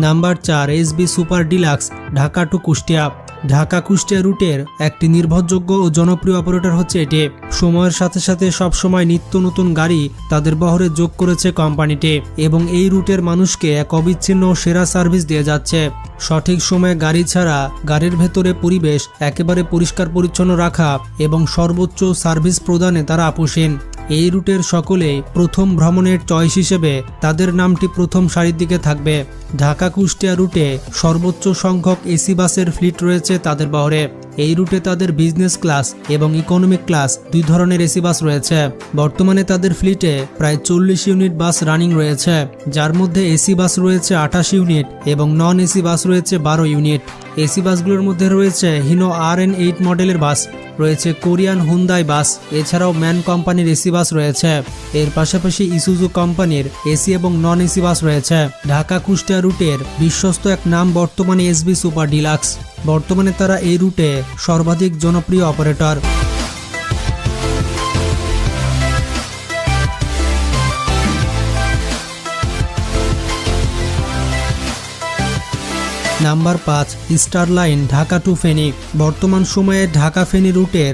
Number 4 SB super deluxe Dhaka to Kushtia. Dhaka Kushtia রুটের একটি নির্ভরযোগ্য ও জনপ্রিয় অপারেটর হচ্ছে এটি। সময়ের সাথে সাথে সবসময় নিত্য নতুন গাড়ি তাদের বহরে যোগ করেছে কোম্পানিটি এবং এই রুটের মানুষকে এক অবিচ্ছিন্ন সেরা সার্ভিস দিয়ে যাচ্ছে। সঠিক সময়ে গাড়ি ছাড়া গাড়ির ভেতরে পরিবেশ একেবারে পরিষ্কার পরিচ্ছন্ন রাখা এবং সর্বোচ্চ সার্ভিস প্রদানে তারা আপোষহীন। এই রুটের সকলে প্রথম ভ্রমণের চয়েস হিসেবে তাদের নামটি প্রথম সারির দিকে থাকবে। ঢাকা কুষ্টিয়া রুটে সর্বোচ্চ সংখ্যক এসি বাসের ফ্লিট রয়েছে তাদের বহরে। এই রুটে তাদের বিজনেস ক্লাস এবং ইকোনমিক ক্লাস দুই ধরনের এসি বাস রয়েছে। বর্তমানে তাদের ফ্লিটে প্রায় 40 ইউনিট বাস রানিং রয়েছে, যার মধ্যে এসি বাস রয়েছে 28 ইউনিট এবং নন এসি বাস রয়েছে 12 ইউনিট। এসি বাসগুলোর মধ্যে রয়েছে হিনো RN8 মডেলের বাস, রয়েছে কোরিয়ান হুন্দাই বাস, এছাড়াও ম্যান কোম্পানির এসি বাস রয়েছে। এর পাশাপাশি ইসুজু কোম্পানির এসি এবং নন এসি বাস রয়েছে। ঢাকা কুষ্টিয়া রুটের বিশ্বস্ত এক নাম বর্তমানে এসবি সুপার ডিলাক্স। বর্তমানে তারা এই রুটে সর্বাধিক জনপ্রিয় অপারেটর। Number 5 Starline Dhaka to Feni. বর্তমান সময়ে ঢাকা ফেনী রুটের